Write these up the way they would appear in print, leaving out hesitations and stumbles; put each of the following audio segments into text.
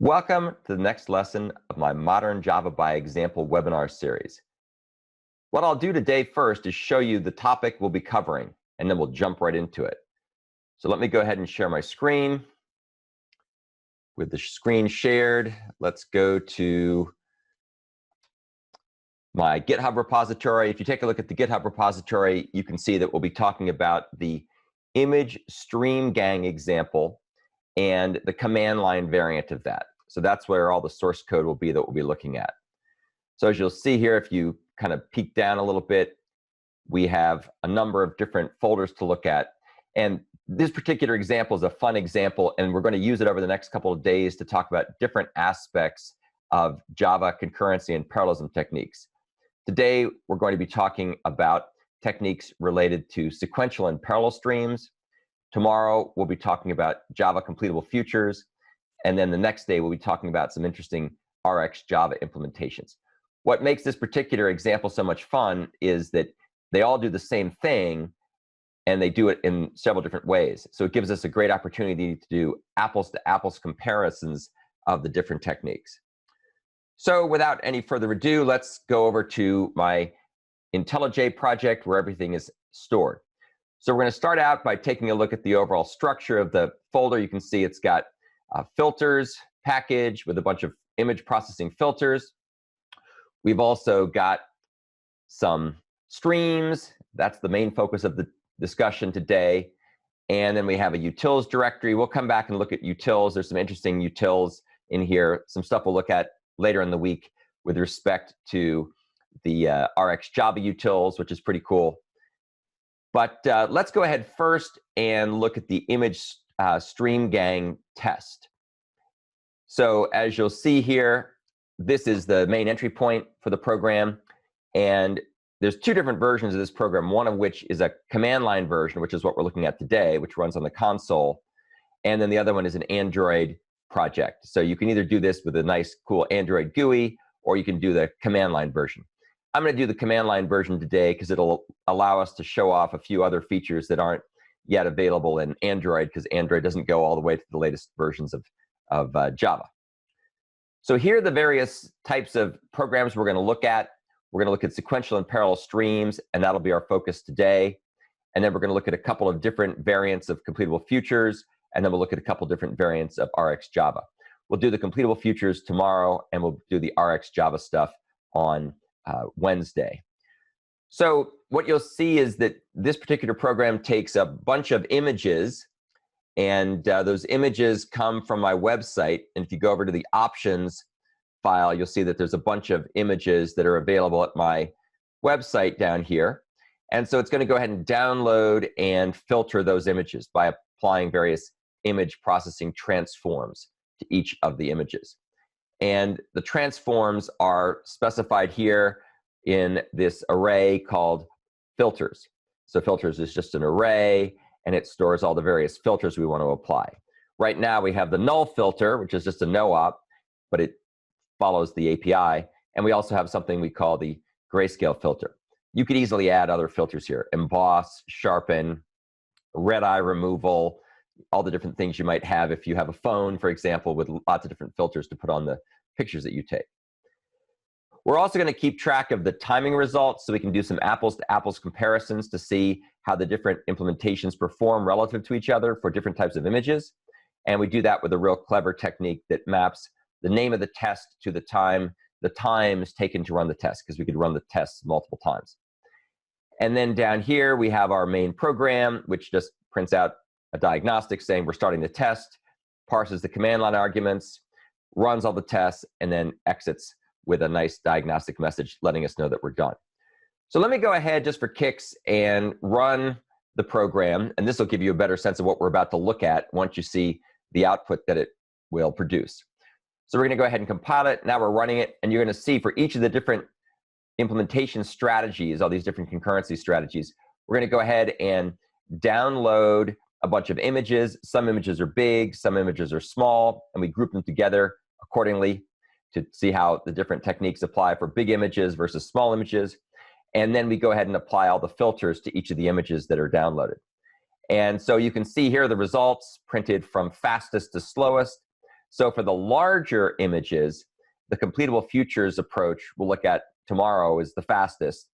Welcome to the next lesson of my Modern Java by Example webinar series. What I'll do today first is show you the topic we'll be covering, and then we'll jump right into it. So let me go ahead and share my screen. With the screen shared, let's go to my GitHub repository. If you take a look at the GitHub repository, you can see that we'll be talking about the image stream gang example and the command line variant of that. So that's where all the source code will be that we'll be looking at. So as you'll see here, if you kind of peek down a little bit, we have a number of different folders to look at. And this particular example is a fun example, and we're going to use it over the next couple of days to talk about different aspects of Java concurrency and parallelism techniques. Today, we're going to be talking about techniques related to sequential and parallel streams. Tomorrow, we'll be talking about Java completable futures. And then the next day, we'll be talking about some interesting RX Java implementations. What makes this particular example so much fun is that they all do the same thing, and they do it in several different ways. So it gives us a great opportunity to do apples-to-apples comparisons of the different techniques. So without any further ado, let's go over to my Intellij project where everything is stored. So we're going to start out by taking a look at the overall structure of the folder. You can see it's got filters package with a bunch of image processing filters. We've also got some streams. That's the main focus of the discussion today. And then we have a utils directory. We'll come back and look at utils. There's some interesting utils in here, some stuff we'll look at later in the week with respect to the RX Java utils, which is pretty cool. But let's go ahead first and look at the image stream gang test. So as you'll see here, this is the main entry point for the program. And there's two different versions of this program, one of which is a command line version, which is what we're looking at today, which runs on the console. And then the other one is an Android project. So you can either do this with a nice, cool Android GUI, or you can do the command line version. I'm going to do the command line version today because it'll allow us to show off a few other features that aren't yet available in Android, because Android doesn't go all the way to the latest versions of Java. So here are the various types of programs we're going to look at. We're going to look at sequential and parallel streams, and that'll be our focus today. And then we're going to look at a couple of different variants of completable futures, and then we'll look at a couple different variants of RX Java. We'll do the completable futures tomorrow, and we'll do the RX Java stuff on Wednesday. So what you'll see is that this particular program takes a bunch of images, and those images come from my website. And if you go over to the options file, you'll see that there's a bunch of images that are available at my website down here. And so it's going to go ahead and download and filter those images by applying various image processing transforms to each of the images. And the transforms are specified here in this array called filters. So filters is just an array, and it stores all the various filters we want to apply. Right now we have the null filter, which is just a no-op, but it follows the API. And we also have something we call the grayscale filter. You could easily add other filters here: emboss, sharpen, red eye removal, all the different things you might have if you have a phone, for example, with lots of different filters to put on the pictures that you take. We're also going to keep track of the timing results so we can do some apples-to-apples comparisons to see how the different implementations perform relative to each other for different types of images. And we do that with a real clever technique that maps the name of the test to the times taken to run the test, because we could run the tests multiple times. And then down here, we have our main program, which just prints out a diagnostic saying we're starting the test, parses the command line arguments, runs all the tests, and then exits with a nice diagnostic message letting us know that we're done. So let me go ahead just for kicks and run the program, and this will give you a better sense of what we're about to look at once you see the output that it will produce. So we're going to go ahead and compile it. Now we're running it, and you're going to see for each of the different implementation strategies, all these different concurrency strategies, we're going to go ahead and download a bunch of images. Some images are big, some images are small, and we group them together accordingly to see how the different techniques apply for big images versus small images. And then we go ahead and apply all the filters to each of the images that are downloaded. And so you can see here the results printed from fastest to slowest. So for the larger images, the completable futures approach we'll look at tomorrow is the fastest,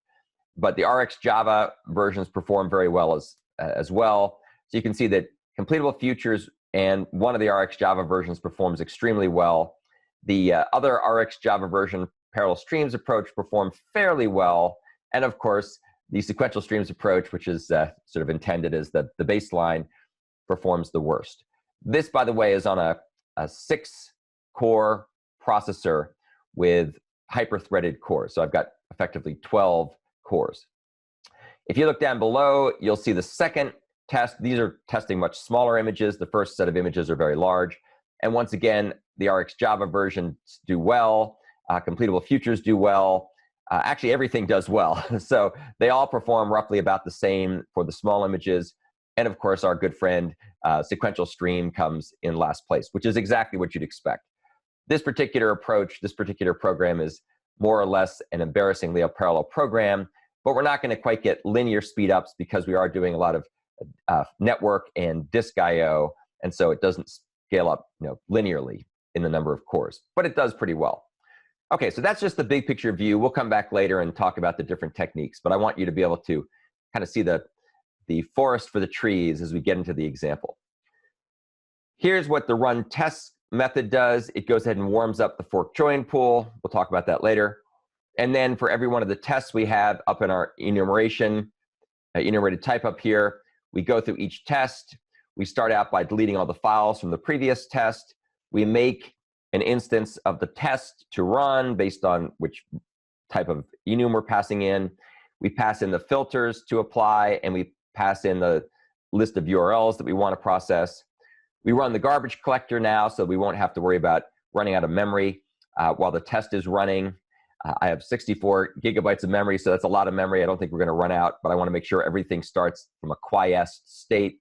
but the RxJava versions perform very well as well. So you can see that completable futures and one of the RxJava versions performs extremely well. The other RxJava version, parallel streams approach, perform fairly well. And of course, the sequential streams approach, which is sort of intended as the baseline, performs the worst. This, by the way, is on a 6-core processor with hyper-threaded cores. So I've got effectively 12 cores. If you look down below, you'll see the second test. These are testing much smaller images. The first set of images are very large. And once again, the RxJava versions do well. Completable futures do well. Actually, everything does well. So they all perform roughly about the same for the small images. And of course, our good friend Sequential Stream comes in last place, which is exactly what you'd expect. This particular approach, this particular program is more or less an embarrassingly a parallel program, but we're not going to quite get linear speedups because we are doing a lot of network and disk I/O, and so it doesn't scale up, linearly in the number of cores, but it does pretty well. Okay, so that's just the big picture view. We'll come back later and talk about the different techniques, but I want you to be able to kind of see the forest for the trees as we get into the example. Here's what the run test method does. It goes ahead and warms up the fork join pool. We'll talk about that later. And then for every one of the tests we have up in our enumerated type up here, we go through each test. We start out by deleting all the files from the previous test. We make an instance of the test to run based on which type of enum we're passing in. We pass in the filters to apply, and we pass in the list of URLs that we want to process. We run the garbage collector now, so we won't have to worry about running out of memory while the test is running. I have 64 gigabytes of memory, so that's a lot of memory. I don't think we're going to run out, but I want to make sure everything starts from a quiesced state.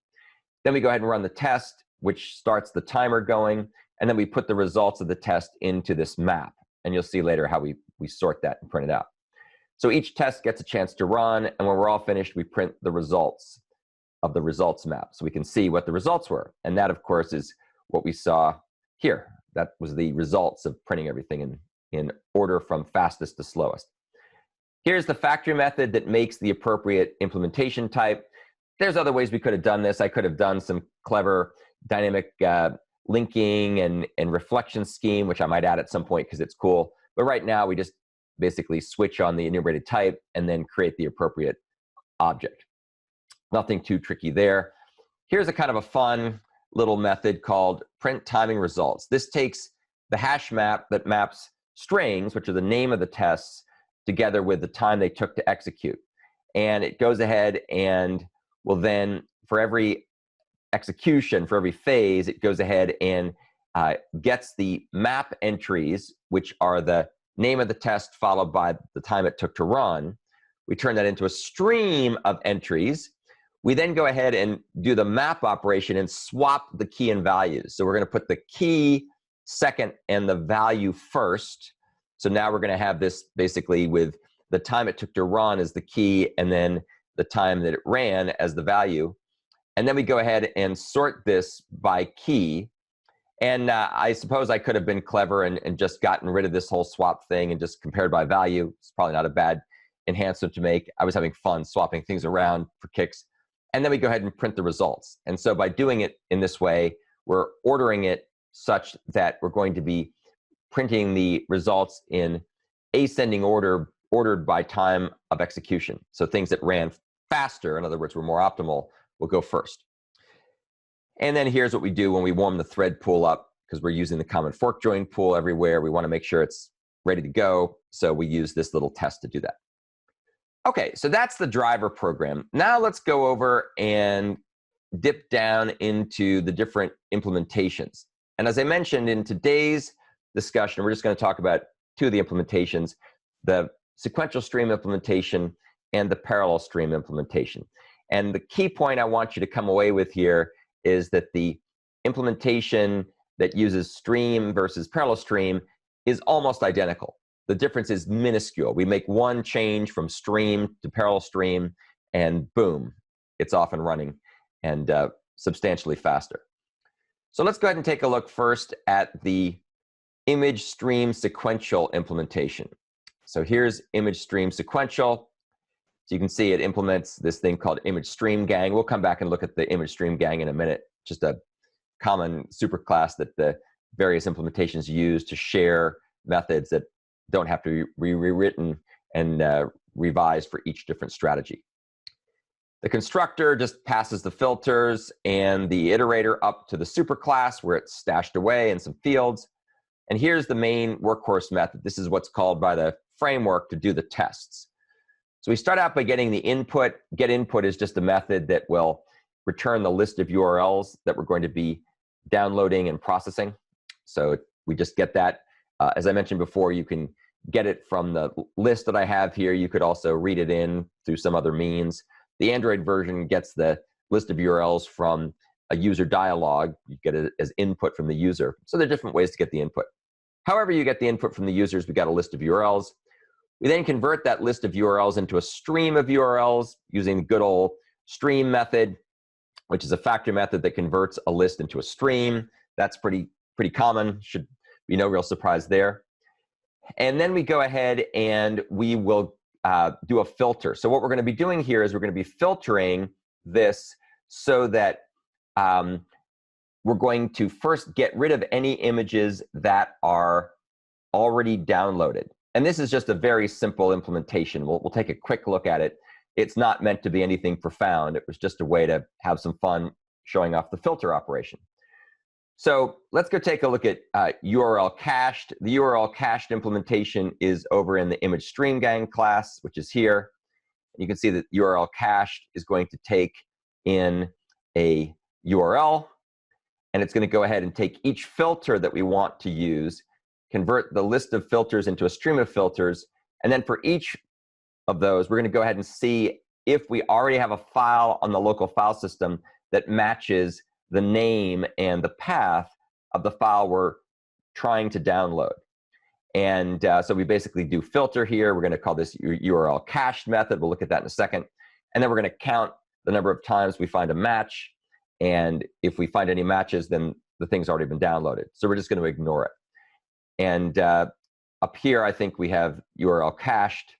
Then we go ahead and run the test, which starts the timer going, and then we put the results of the test into this map. And you'll see later how we sort that and print it out. So each test gets a chance to run, and when we're all finished, we print the results of the results map so we can see what the results were. And that, of course, is what we saw here. That was the results of printing everything in order from fastest to slowest. Here's the factory method that makes the appropriate implementation type. There's other ways we could have done this. I could have done some clever dynamic linking and reflection scheme, which I might add at some point because it's cool. But right now, we just basically switch on the enumerated type and then create the appropriate object. Nothing too tricky there. Here's a kind of a fun little method called print timing results. This takes the hash map that maps strings, which are the name of the tests, together with the time they took to execute. And it goes ahead and will then, for every execution, for every phase, it goes ahead and gets the map entries, which are the name of the test followed by the time it took to run. We turn that into a stream of entries. We then go ahead and do the map operation and swap the key and values. So we're going to put the key second and the value first. So now we're going to have this basically with the time it took to run as the key and then the time that it ran as the value. And then we go ahead and sort this by key. And I suppose I could have been clever and just gotten rid of this whole swap thing and just compared by value. It's probably not a bad enhancement to make. I was having fun swapping things around for kicks. And then we go ahead and print the results. And so by doing it in this way, we're ordering it such that we're going to be printing the results in ascending order, ordered by time of execution. So things that ran faster, in other words, were more optimal, will go first. And then here's what we do when we warm the thread pool up, because we're using the common fork join pool everywhere. We want to make sure it's ready to go. So we use this little test to do that. Okay, so that's the driver program. Now let's go over and dip down into the different implementations. And as I mentioned in today's discussion, we're just going to talk about two of the implementations, the sequential stream implementation and the parallel stream implementation. And the key point I want you to come away with here is that the implementation that uses stream versus parallel stream is almost identical. The difference is minuscule. We make one change from stream to parallel stream, and boom, it's off and running and substantially faster. So let's go ahead and take a look first at the image stream sequential implementation. So here's image stream sequential. So you can see it implements this thing called image stream gang. We'll come back and look at the image stream gang in a minute, just a common superclass that the various implementations use to share methods that don't have to be rewritten and revised for each different strategy. The constructor just passes the filters and the iterator up to the superclass where it's stashed away in some fields. And here's the main workhorse method. This is what's called by the framework to do the tests. So we start out by getting the input. Get input is just a method that will return the list of URLs that we're going to be downloading and processing. So we just get that. As I mentioned before, you can get it from the list that I have here. You could also read it in through some other means. The Android version gets the list of URLs from a user dialog. You get it as input from the user. So there are different ways to get the input. However you get the input from the users, we got a list of URLs. We then convert that list of URLs into a stream of URLs using the good old stream method, which is a factory method that converts a list into a stream. That's pretty common. Should be no real surprise there. And then we go ahead and we will do a filter. So what we're going to be doing here is we're going to be filtering this so that we're going to first get rid of any images that are already downloaded. And this is just a very simple implementation. We'll take a quick look at it. It's not meant to be anything profound. It was just a way to have some fun showing off the filter operation. So let's go take a look at URL cached. The URL cached implementation is over in the image stream gang class, which is here. You can see that URL cached is going to take in a URL, and it's going to go ahead and take each filter that we want to use, convert the list of filters into a stream of filters, and then for each of those, we're going to go ahead and see if we already have a file on the local file system that matches the name and the path of the file we're trying to download. And so we basically do filter here. We're going to call this URL cached method. We'll look at that in a second. And then we're going to count the number of times we find a match. And if we find any matches, then the thing's already been downloaded. So we're just going to ignore it. And up here, I think we have URL cached.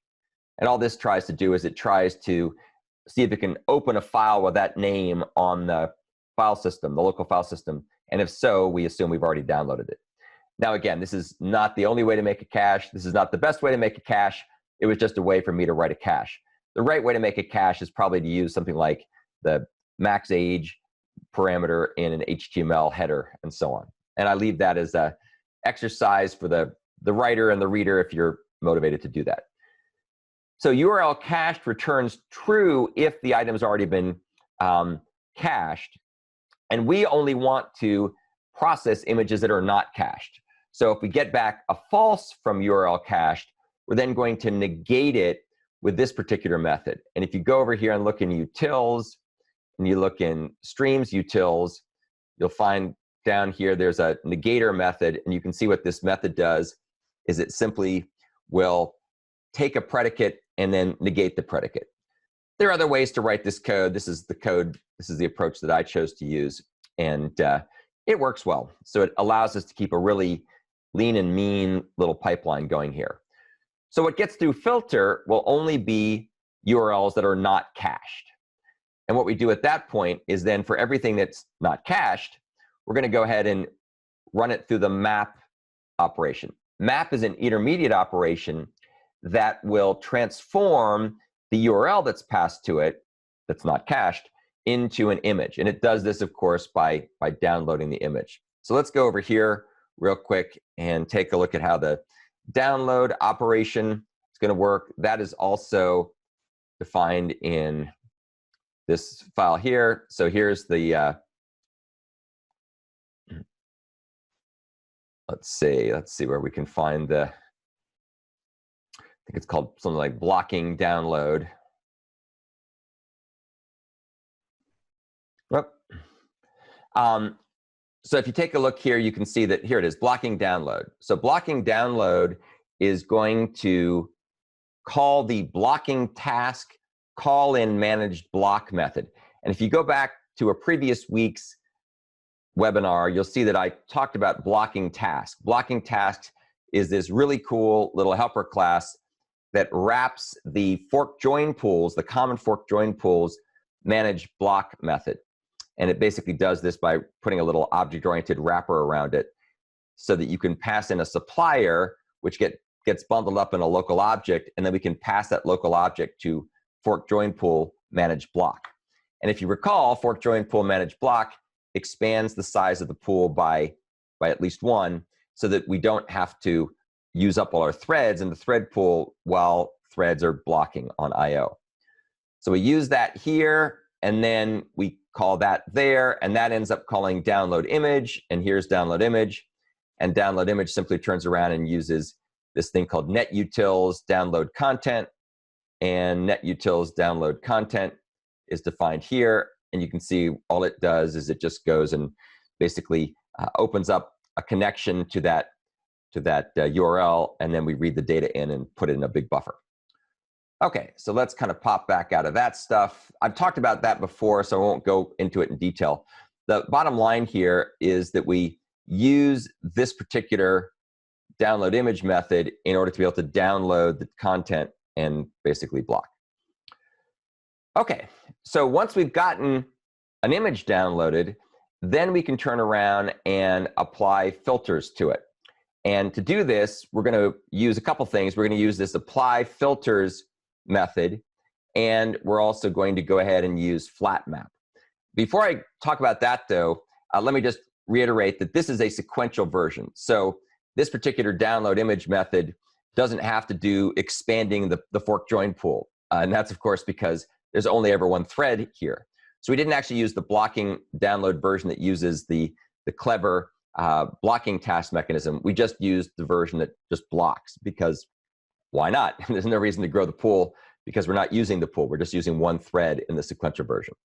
And all this tries to do is it tries to see if it can open a file with that name on the file system, the local file system. And if so, we assume we've already downloaded it. Now, again, this is not the only way to make a cache. This is not the best way to make a cache. It was just a way for me to write a cache. The right way to make a cache is probably to use something like the max age parameter in an HTML header and so on. And I leave that as an exercise for the writer and the reader if you're motivated to do that. So URL cached returns true if the item's already been cached. And we only want to process images that are not cached. So if we get back a false from URL cached, we're then going to negate it with this particular method. And if you go over here and look in utils, and you look in streams utils, you'll find down here there's a negator method. And you can see what this method does is it simply will take a predicate and then negate the predicate. There are other ways to write this code. This is the code. This is the approach that I chose to use. And it works well. So it allows us to keep a really lean and mean little pipeline going here. So what gets through filter will only be URLs that are not cached. And what we do at that point is then for everything that's not cached, we're going to go ahead and run it through the map operation. Map is an intermediate operation that will transform the URL that's passed to it, that's not cached, into an image. And it does this, of course, by downloading the image. So let's go over here real quick and take a look at how the download operation is going to work. That is also defined in this file here. So here's the, let's see where we can find the, I think it's called something like blocking download. So if you take a look here, you can see that here it is, blocking download. So blocking download is going to call the blocking task call in managed block method. And if you go back to a previous week's webinar, you'll see that I talked about blocking tasks. Blocking tasks is this really cool little helper class that wraps the fork join pools, the common fork join pools, manage block method. And it basically does this by putting a little object-oriented wrapper around it so that you can pass in a supplier, which gets bundled up in a local object, and then we can pass that local object to fork join pool manage block. And if you recall, fork join pool manage block expands the size of the pool by at least one, so that we don't have to use up all our threads in the thread pool while threads are blocking on I/O. So we use that here, and then we call that there, and that ends up calling download image, and here's download image. And download image simply turns around and uses this thing called netutils download content, and netutils download content is defined here. And you can see all it does is it just goes and basically opens up a connection to that URL, and then we read the data in and put it in a big buffer. Okay, so let's kind of pop back out of that stuff. I've talked about that before, so I won't go into it in detail. The bottom line here is that we use this particular download image method in order to be able to download the content and basically block. Okay, so once we've gotten an image downloaded, then we can turn around and apply filters to it. And to do this, we're going to use a couple things. We're going to use this apply filters method, and we're also going to go ahead and use flat map. Before I talk about that, though, let me just reiterate that this is a sequential version. So this particular download image method doesn't have to do expanding the fork join pool. And that's, of course, because there's only ever one thread here. So we didn't actually use the blocking download version that uses the clever blocking task mechanism. We just used the version that just blocks, because why not? There's no reason to grow the pool because we're not using the pool. We're just using one thread in the sequential version.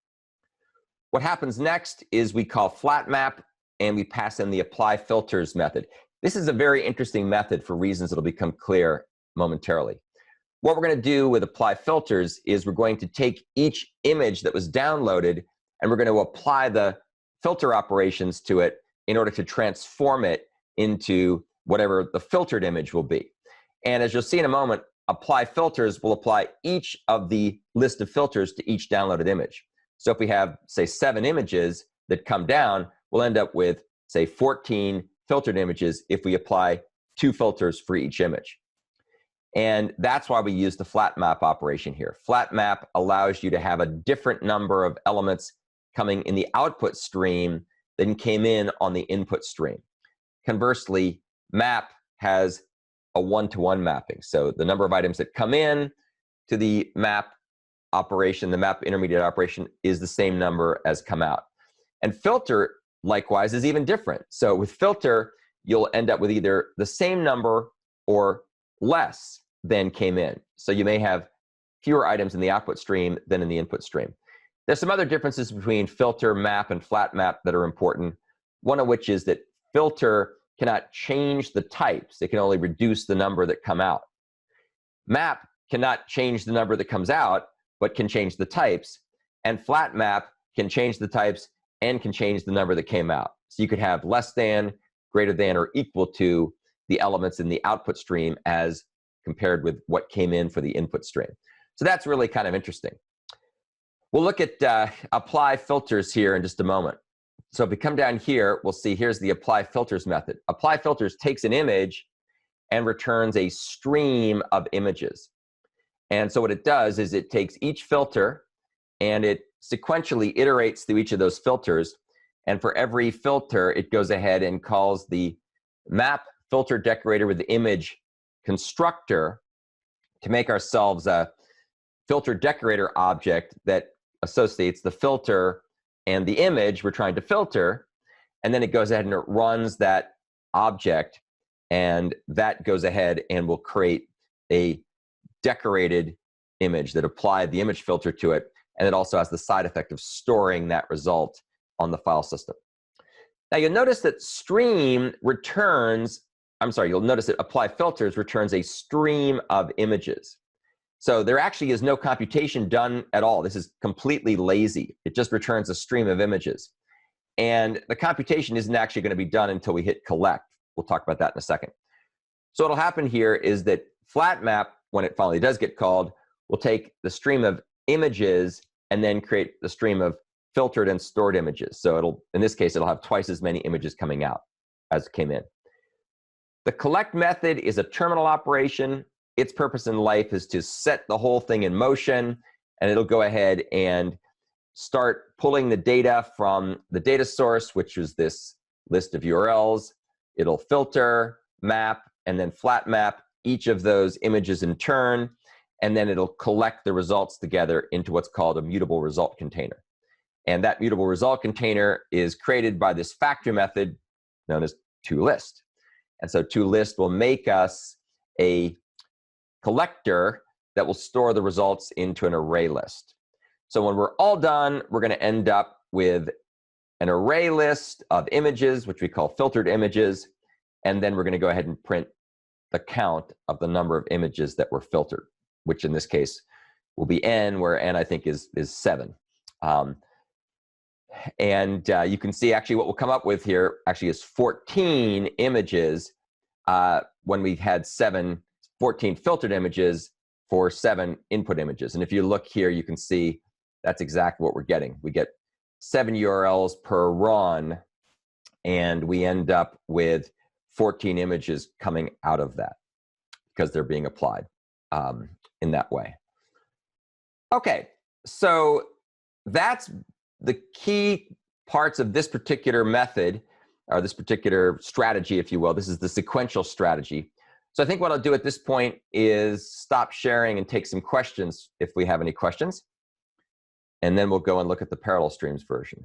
What happens next is we call flat map, and we pass in the apply filters method. This is a very interesting method for reasons that'll become clear momentarily. What we're going to do with apply filters is we're going to take each image that was downloaded, and we're going to apply the filter operations to it in order to transform it into whatever the filtered image will be. And as you'll see in a moment, apply filters will apply each of the list of filters to each downloaded image. So if we have, say, 7 images that come down, we'll end up with, say, 14 filtered images if we apply 2 filters for each image. And that's why we use the flat map operation here. Flat map allows you to have a different number of elements coming in the output stream than came in on the input stream. Conversely, map has a one-to-one mapping. So the number of items that come in to the map operation, the map intermediate operation, is the same number as come out. And filter, likewise, is even different. So with filter, you'll end up with either the same number or less than came in. So you may have fewer items in the output stream than in the input stream. There's some other differences between filter, map, and flat map that are important, one of which is that filter cannot change the types. It can only reduce the number that come out. Map cannot change the number that comes out, but can change the types. And flat map can change the types and can change the number that came out. So you could have less than, greater than, or equal to the elements in the output stream as compared with what came in for the input stream. So that's really kind of interesting. We'll look at apply filters here in just a moment. So if we come down here, we'll see here's the apply filters method. Apply filters takes an image and returns a stream of images. And so what it does is it takes each filter and it sequentially iterates through each of those filters. And for every filter, it goes ahead and calls the map filter decorator with the image constructor to make ourselves a filter decorator object that associates the filter and the image we're trying to filter. And then it goes ahead and it runs that object, and that goes ahead and will create a decorated image that applied the image filter to it, and it also has the side effect of storing that result on the file system. Now you'll notice that you'll notice that apply filters returns a stream of images. So there actually is no computation done at all. This is completely lazy. It just returns a stream of images. And the computation isn't actually going to be done until we hit collect. We'll talk about that in a second. So what'll happen here is that flat map, when it finally does get called, will take the stream of images and then create the stream of filtered and stored images. So it'll, in this case, it'll have twice as many images coming out as came in. The collect method is a terminal operation. Its purpose in life is to set the whole thing in motion, and it'll go ahead and start pulling the data from the data source, which is this list of URLs. It'll filter, map, and then flat map each of those images in turn, and then it'll collect the results together into what's called a mutable result container. And that mutable result container is created by this factory method known as toList. And so toList will make us a collector that will store the results into an array list. So when we're all done, we're going to end up with an array list of images, which we call filtered images, and then we're going to go ahead and print the count of the number of images that were filtered, which in this case will be n, where n I think is 7. You can see actually what we'll come up with here actually is 14 images when we had 14 filtered images for 7 input images. And if you look here, you can see that's exactly what we're getting. We get 7 URLs per run, and we end up with 14 images coming out of that because they're being applied in that way. Okay, so that's the key parts of this particular method, or this particular strategy, if you will. This is the sequential strategy. So I think what I'll do at this point is stop sharing and take some questions if we have any questions. And then we'll go and look at the parallel streams version.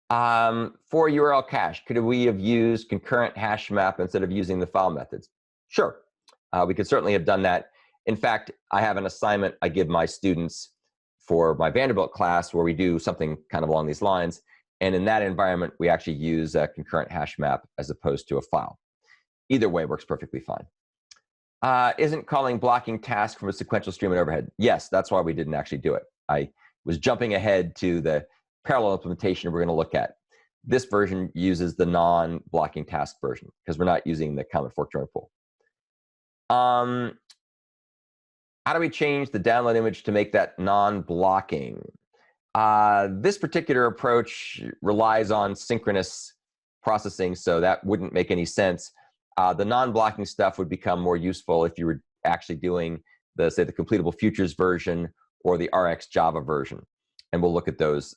For URL cache, could we have used concurrent hash map instead of using the file methods? Sure, we could certainly have done that. In fact, I have an assignment I give my students for my Vanderbilt class where we do something kind of along these lines. And in that environment, we actually use a concurrent hash map as opposed to a file. Either way works perfectly fine. Isn't calling blocking task from a sequential stream an overhead? Yes, that's why we didn't actually do it. I was jumping ahead to the parallel implementation we're going to look at. This version uses the non-blocking task version because we're not using the common fork join pool. How do we change the download image to make that non-blocking? This particular approach relies on synchronous processing, so that wouldn't make any sense. The non-blocking stuff would become more useful if you were actually doing the, say, the Completable Futures version or the RX Java version. And we'll look at those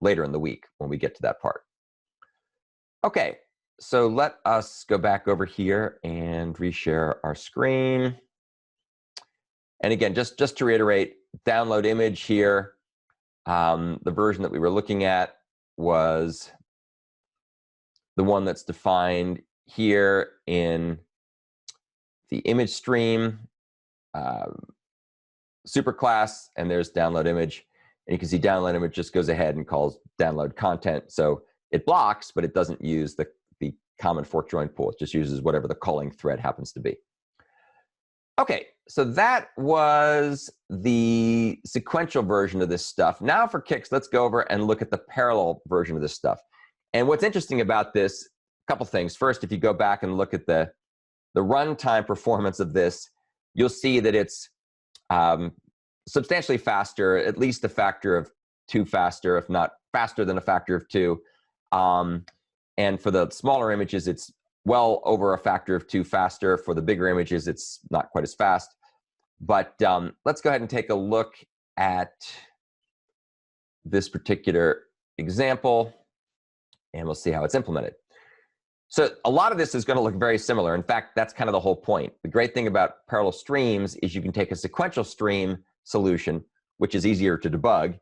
later in the week when we get to that part. Okay, so let us go back over here and reshare our screen. And again, just to reiterate, download image here, the version that we were looking at was the one that's defined here in the image stream superclass, and there's download image. And you can see download image just goes ahead and calls download content. So it blocks, but it doesn't use the common fork join pool. It just uses whatever the calling thread happens to be. Okay, so that was the sequential version of this stuff. Now for kicks, let's go over and look at the parallel version of this stuff. And what's interesting about this, a couple things. First, if you go back and look at the runtime performance of this, you'll see that it's substantially faster, at least a factor of 2 faster, if not faster than a factor of 2. And for the smaller images, it's well over a factor of 2 faster. For the bigger images, it's not quite as fast. But let's go ahead and take a look at this particular example, and we'll see how it's implemented. So a lot of this is going to look very similar. In fact, that's kind of the whole point. The great thing about parallel streams is you can take a sequential stream solution, which is easier to debug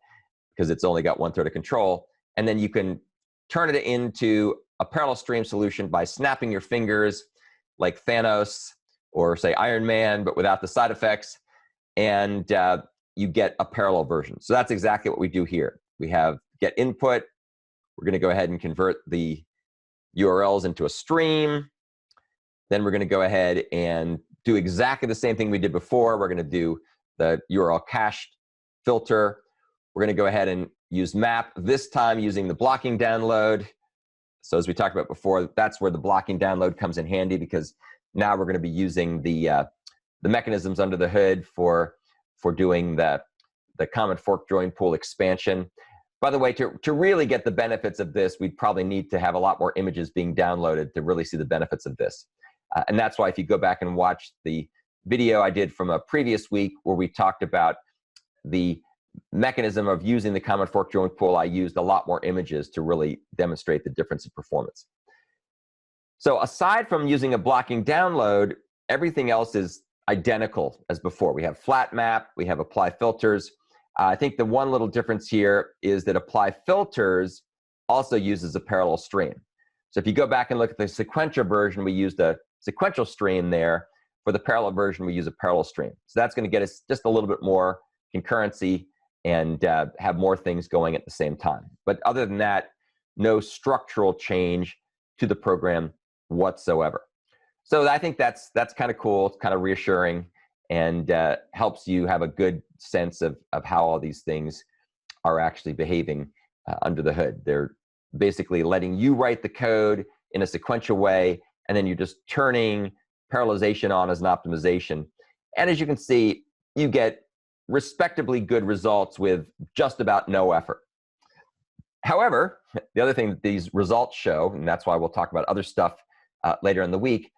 because it's only got 1/3 of control, and then you can turn it into a parallel stream solution by snapping your fingers like Thanos or say Iron Man, but without the side effects, and you get a parallel version. So that's exactly what we do here. We have get input. We're going to go ahead and convert the URLs into a stream. Then we're going to go ahead and do exactly the same thing we did before. We're going to do the URL cache filter. We're going to go ahead and use map, this time using the blocking download. So as we talked about before, that's where the blocking download comes in handy, because now we're going to be using the mechanisms under the hood for doing the common fork join pool expansion. By the way, to really get the benefits of this, we'd probably need to have a lot more images being downloaded to really see the benefits of this. And that's why if you go back and watch the video I did from a previous week where we talked about the mechanism of using the common fork join pool, I used a lot more images to really demonstrate the difference in performance. So aside from using a blocking download, everything else is identical as before. We have flat map, we have apply filters. I think the one little difference here is that apply filters also uses a parallel stream. So if you go back and look at the sequential version, we used a sequential stream there. For the parallel version, we use a parallel stream. So that's going to get us just a little bit more concurrency and have more things going at the same time. But other than that, no structural change to the program whatsoever. So I think that's kind of cool. It's kind of reassuring, and helps you have a good sense of how all these things are actually behaving under the hood. They're basically letting you write the code in a sequential way, and then you're just turning parallelization on as an optimization. And as you can see, you get respectably good results with just about no effort. However, the other thing that these results show, and that's why we'll talk about other stuff later in the week,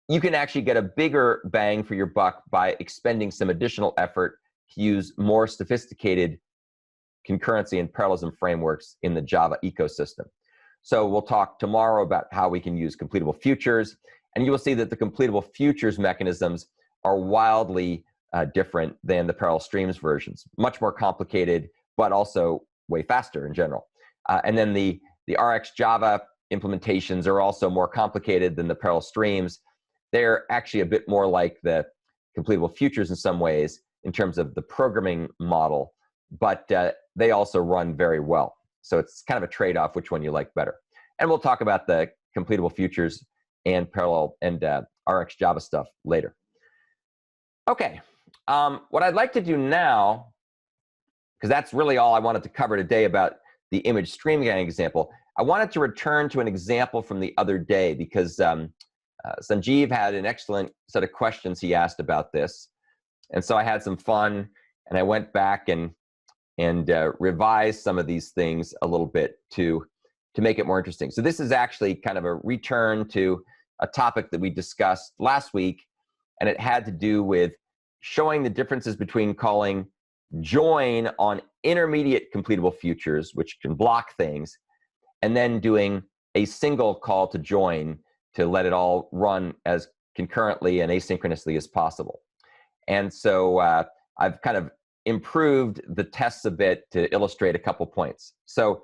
you can actually get a bigger bang for your buck by expending some additional effort to use more sophisticated concurrency and parallelism frameworks in the Java ecosystem. So we'll talk tomorrow about how we can use completable futures, and you will see that the completable futures mechanisms are wildly different than the parallel streams versions. Much more complicated, but also way faster in general. And then the RX Java implementations are also more complicated than the parallel streams. They're actually a bit more like the completable futures in some ways in terms of the programming model, but they also run very well. So it's kind of a trade-off which one you like better. And we'll talk about the completable futures and parallel and RX Java stuff later. Okay, what I'd like to do now, because that's really all I wanted to cover today about the image stream gang example, I wanted to return to an example from the other day, because Sanjeev had an excellent set of questions he asked about this. And so I had some fun, and I went back and revised some of these things a little bit to make it more interesting. So this is actually kind of a return to a topic that we discussed last week, and it had to do with showing the differences between calling join on intermediate completable futures, which can block things, and then doing a single call to join to let it all run as concurrently and asynchronously as possible. And so I've kind of improved the tests a bit to illustrate a couple points. So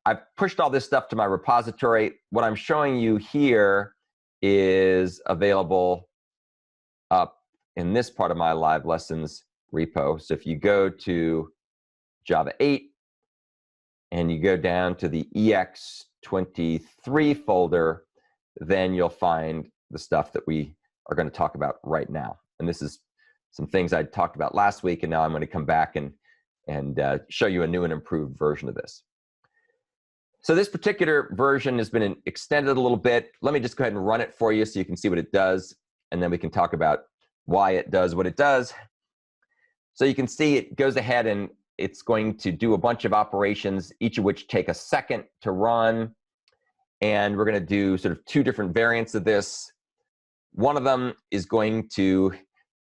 I've pushed all this stuff to my repository. What I'm showing you here is available up in this part of my live lessons repo. So if you go to Java 8 and you go down to the EX23 folder, then you'll find the stuff that we are going to talk about right now. And this is some things I talked about last week, and now I'm going to come back and show you a new and improved version of this. So this particular version has been extended a little bit. Let me just go ahead and run it for you so you can see what it does, and then we can talk about why it does what it does. So you can see it goes ahead and it's going to do a bunch of operations, each of which take a second to run. And we're going to do sort of two different variants of this. One of them is going to,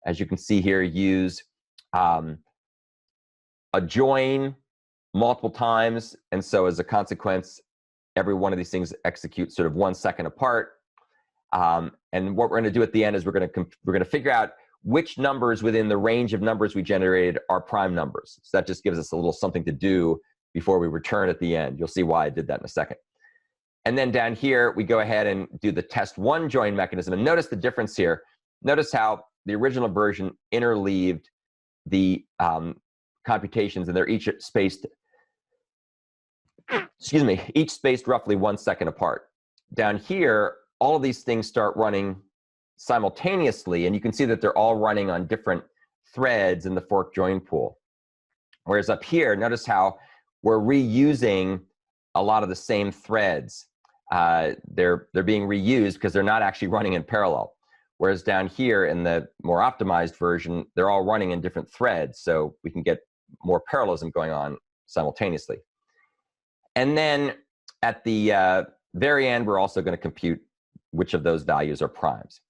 as you can see here, use a join multiple times. And so as a consequence, every one of these things executes sort of 1 second apart. And what we're going to do at the end is we're going to figure out which numbers within the range of numbers we generated are prime numbers. So that just gives us a little something to do before we return at the end. You'll see why I did that in a second. And then down here, we go ahead and do the test one join mechanism. And notice the difference here. Notice how the original version interleaved the computations, and they're each spaced, excuse me, each spaced roughly 1 second apart. Down here, all of these things start running simultaneously, and you can see that they're all running on different threads in the fork join pool. Whereas up here, notice how we're reusing a lot of the same threads. They're being reused because they're not actually running in parallel. Whereas down here in the more optimized version, they're all running in different threads, so we can get more parallelism going on simultaneously. And then at the very end, we're also going to compute which of those values are primes.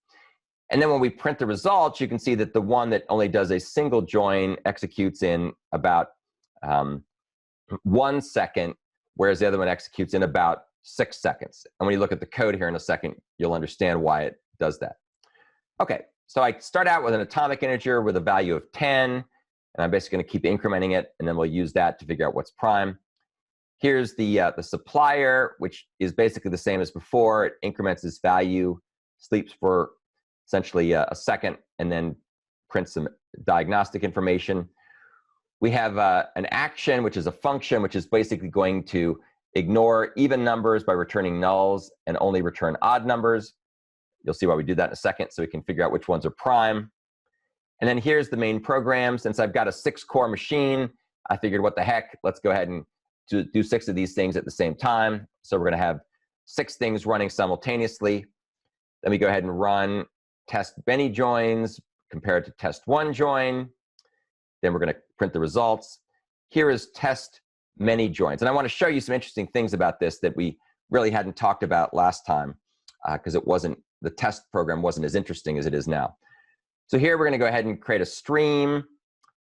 And then when we print the results, you can see that the one that only does a single join executes in about 1 second, whereas the other one executes in about 6 seconds. And when you look at the code here in a second, you'll understand why it does that. Okay, so I start out with an atomic integer with a value of 10, and I'm basically going to keep incrementing it, and then we'll use that to figure out what's prime. Here's the supplier, which is basically the same as before. It increments its value, sleeps for essentially a second, and then prints some diagnostic information. We have an action, which is a function, which is basically going to ignore even numbers by returning nulls and only return odd numbers. You'll see why we do that in a second, so we can figure out which ones are prime. And then here's the main program. Since I've got a 6-core machine, I figured, what the heck, let's go ahead and do 6 of these things at the same time. So we're going to have 6 things running simultaneously. Then we go ahead and run test many joins compared to test 1 join. Then we're going to print the results. Here is test many joins. And I want to show you some interesting things about this that we really hadn't talked about last time, because the test program wasn't as interesting as it is now. So here we're going to go ahead and create a stream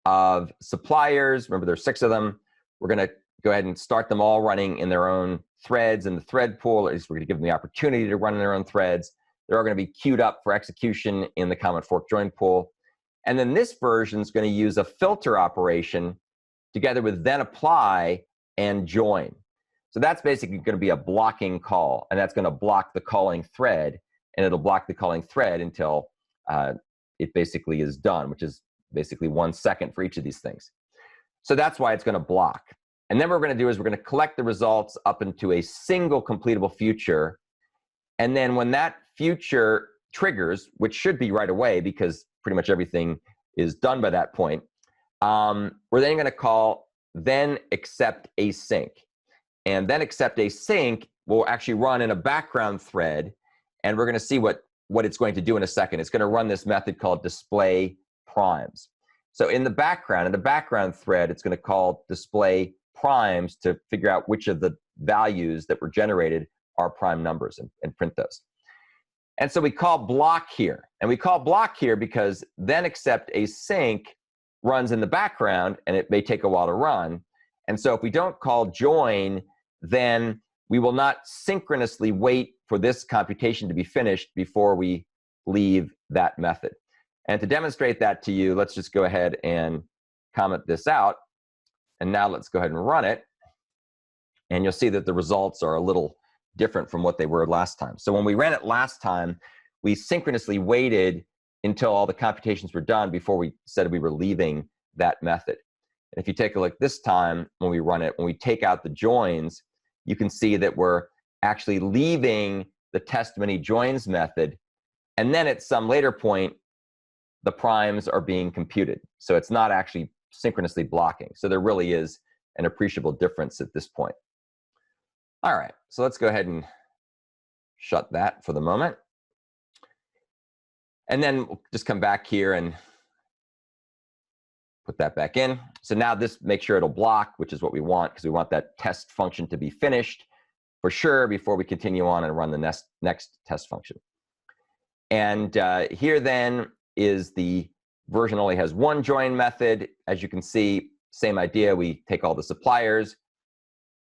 of suppliers. Remember, there's 6 of them. We're going to go ahead and start them all running in their own threads in the thread pool. At least we're going to give them the opportunity to run in their own threads. They're all going to be queued up for execution in the common fork join pool. And then this version is going to use a filter operation together with then apply and join. So that's basically going to be a blocking call, and that's going to block the calling thread, and it'll block the calling thread until it basically is done, which is basically 1 second for each of these things. So that's why it's going to block. And then what we're going to do is we're going to collect the results up into a single completable future, and then when that future triggers, which should be right away because pretty much everything is done by that point, we're then going to call then accept async. And then accept async will actually run in a background thread, and we're going to see what it's going to do in a second. It's going to run this method called display primes. So in the background thread, it's going to call display primes to figure out which of the values that were generated are prime numbers and print those. And so we call block here. And we call block here because then accept async runs in the background, and it may take a while to run. And so if we don't call join, then we will not synchronously wait for this computation to be finished before we leave that method. And to demonstrate that to you, let's just go ahead and comment this out. And now let's go ahead and run it. And you'll see that the results are a little different from what they were last time. So when we ran it last time, we synchronously waited until all the computations were done before we said we were leaving that method. And if you take a look this time, when we run it, when we take out the joins, you can see that we're actually leaving the test many joins method. And then at some later point, the primes are being computed. So it's not actually synchronously blocking. So there really is an appreciable difference at this point. All right, so let's go ahead and shut that for the moment. And then we'll just come back here and put that back in. So now this makes sure it'll block, which is what we want, because we want that test function to be finished for sure before we continue on and run the next test function. And here then is the version only has 1 join method. As you can see, same idea. We take all the suppliers.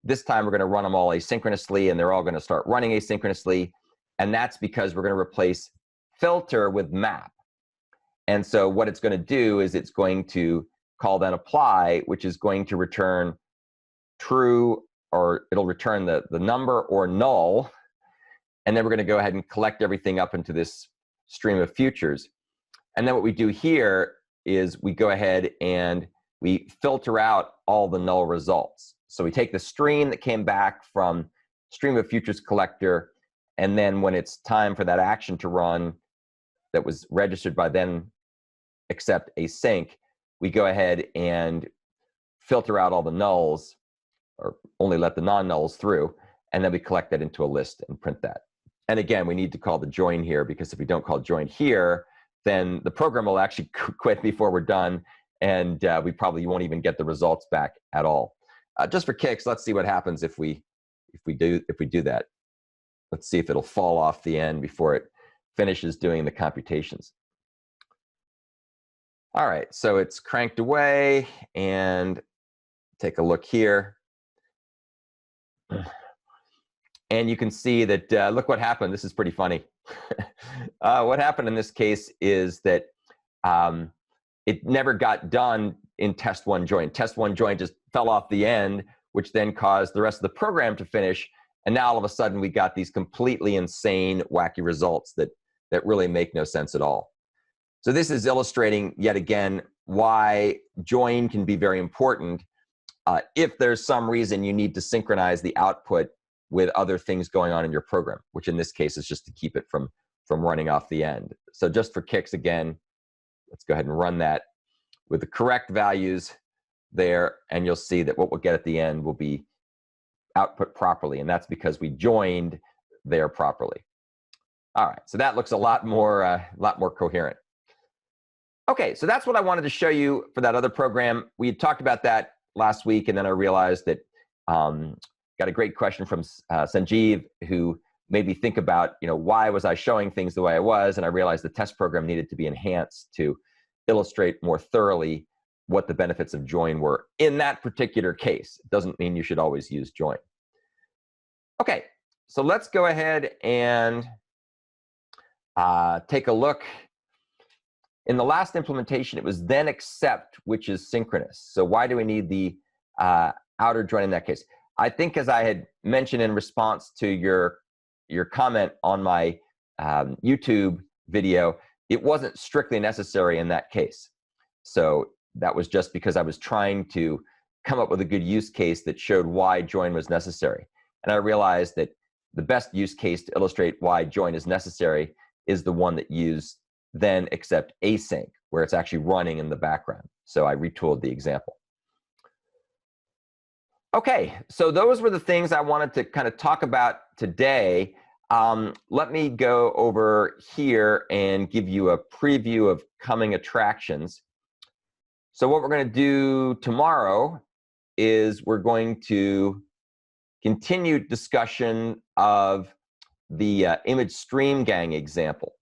This time we're going to run them all asynchronously, and they're all going to start running asynchronously. And that's because we're going to replace filter with map. And so what it's going to do is it's going to call then apply, which is going to return true, or it'll return the number or null. And then we're going to go ahead and collect everything up into this stream of futures. And then what we do here is we go ahead and we filter out all the null results. So we take the stream that came back from stream of futures collector, and then when it's time for that action to run that was registered by then accept async, we go ahead and filter out all the nulls or only let the non-nulls through, and then we collect that into a list and print that. And again, we need to call the join here, because if we don't call join here, then the program will actually quit before we're done, and we probably won't even get the results back at all. Just for kicks, let's see what happens if we do that. Let's see if it'll fall off the end before it finishes doing the computations. All right, so it's cranked away, and take a look here. And you can see that, look what happened. This is pretty funny. What happened in this case is that it never got done in test one join. Test one join just fell off the end, which then caused the rest of the program to finish. And now all of a sudden we got these completely insane, wacky results that really make no sense at all. So this is illustrating yet again why join can be very important if there's some reason you need to synchronize the output with other things going on in your program, which in this case is just to keep it from running off the end. So just for kicks again, let's go ahead and run that with the correct values there, and you'll see that what we'll get at the end will be output properly, and that's because we joined there properly. All right, so that looks a lot more coherent. Okay, so that's what I wanted to show you for that other program. We had talked about that last week, and then I realized that got a great question from Sanjeev, who made me think about, why was I showing things the way I was, and I realized the test program needed to be enhanced to illustrate more thoroughly what the benefits of join were in that particular case. It doesn't mean you should always use join. Okay, so let's go ahead and take a look. In the last implementation, it was then except, which is synchronous. So why do we need the outer join in that case? I think, as I had mentioned in response to your comment on my YouTube video, it wasn't strictly necessary in that case. So that was just because I was trying to come up with a good use case that showed why join was necessary. And I realized that the best use case to illustrate why join is necessary is the one that used then except async, where it's actually running in the background. So I retooled the example. Okay, so those were the things I wanted to kind of talk about today. Let me go over here and give you a preview of coming attractions. So what we're going to do tomorrow is we're going to continue discussion of the image stream gang example.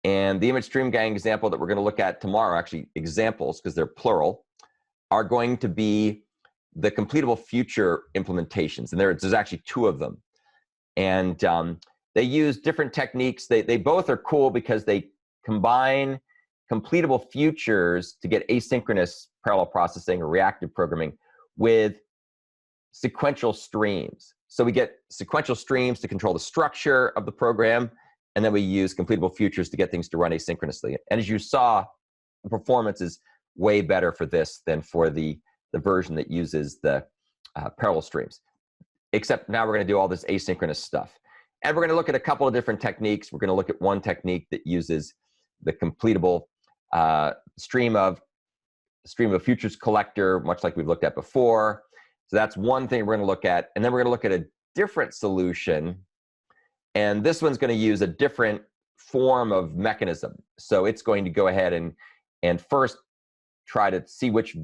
And the image stream gang example that we're going to look at tomorrow, actually examples because they're plural, are going to be the completable future implementations. And there's actually two of them. And they use different techniques. They both are cool because they combine completable futures to get asynchronous parallel processing or reactive programming with sequential streams. So we get sequential streams to control the structure of the program, and then we use completable futures to get things to run asynchronously. And as you saw, the performance is way better for this than for the version that uses the parallel streams. Except now we're going to do all this asynchronous stuff. And we're going to look at a couple of different techniques. We're going to look at one technique that uses the completable stream of futures collector, much like we've looked at before. So that's one thing we're going to look at. And then we're going to look at a different solution. And this one's going to use a different form of mechanism. So it's going to go ahead and first try to see which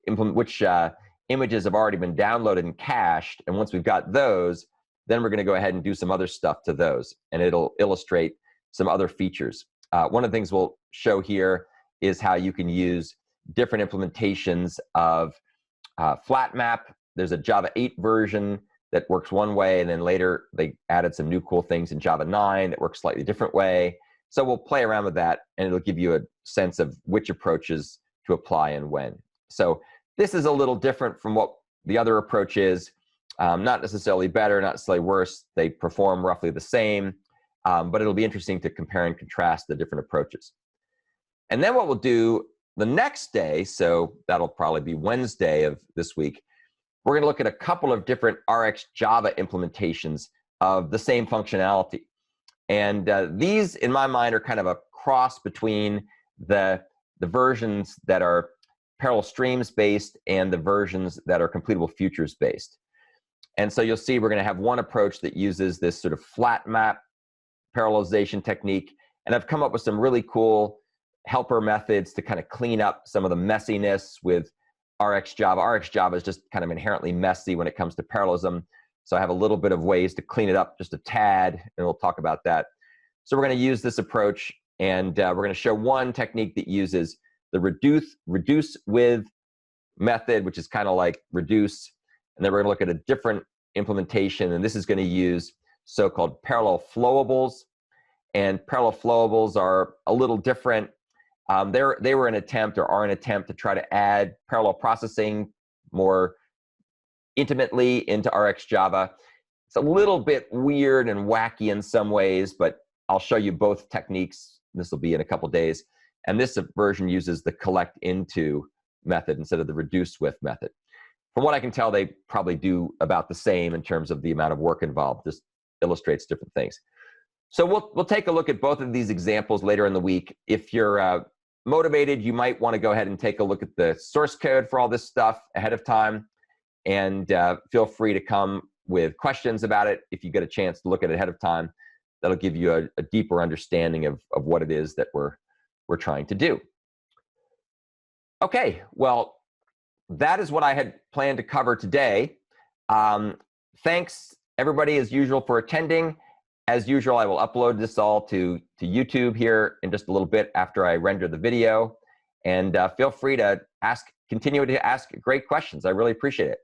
images have already been downloaded and cached. And once we've got those, then we're going to go ahead and do some other stuff to those. And it'll illustrate some other features. One of the things we'll show here is how you can use different implementations of flat map. There's a Java 8 version that works one way, and then later they added some new cool things in Java 9 that work slightly different way. So we'll play around with that, and it'll give you a sense of which approaches to apply and when. So this is a little different from what the other approach is. Not necessarily better, not necessarily worse. They perform roughly the same, but it'll be interesting to compare and contrast the different approaches. And then what we'll do the next day, so that'll probably be Wednesday of this week, we're going to look at a couple of different RxJava implementations of the same functionality. And these, in my mind, are kind of a cross between the versions that are parallel streams based and the versions that are completable futures based. And so you'll see we're going to have one approach that uses this sort of flat map parallelization technique. And I've come up with some really cool helper methods to kind of clean up some of the messiness with RxJava. RxJava is just kind of inherently messy when it comes to parallelism. So I have a little bit of ways to clean it up just a tad, and we'll talk about that. So we're going to use this approach, and we're going to show one technique that uses the reduce with method, which is kind of like reduce. And then we're going to look at a different implementation, and this is going to use so-called parallel flowables. And parallel flowables are a little different. They were an attempt, or are an attempt, to try to add parallel processing more intimately into RxJava. It's a little bit weird and wacky in some ways, but I'll show you both techniques. This will be in a couple days. And this version uses the collect into method instead of the reduce with method. From what I can tell, they probably do about the same in terms of the amount of work involved. This illustrates different things. So we'll take a look at both of these examples later in the week. If you're motivated, you might want to go ahead and take a look at the source code for all this stuff ahead of time. And feel free to come with questions about it if you get a chance to look at it ahead of time. That'll give you a deeper understanding of what it is that we're trying to do. Okay, well, that is what I had planned to cover today. Thanks, everybody, as usual, for attending. As usual, I will upload this all to YouTube here in just a little bit after I render the video. And feel free to continue to ask great questions. I really appreciate it.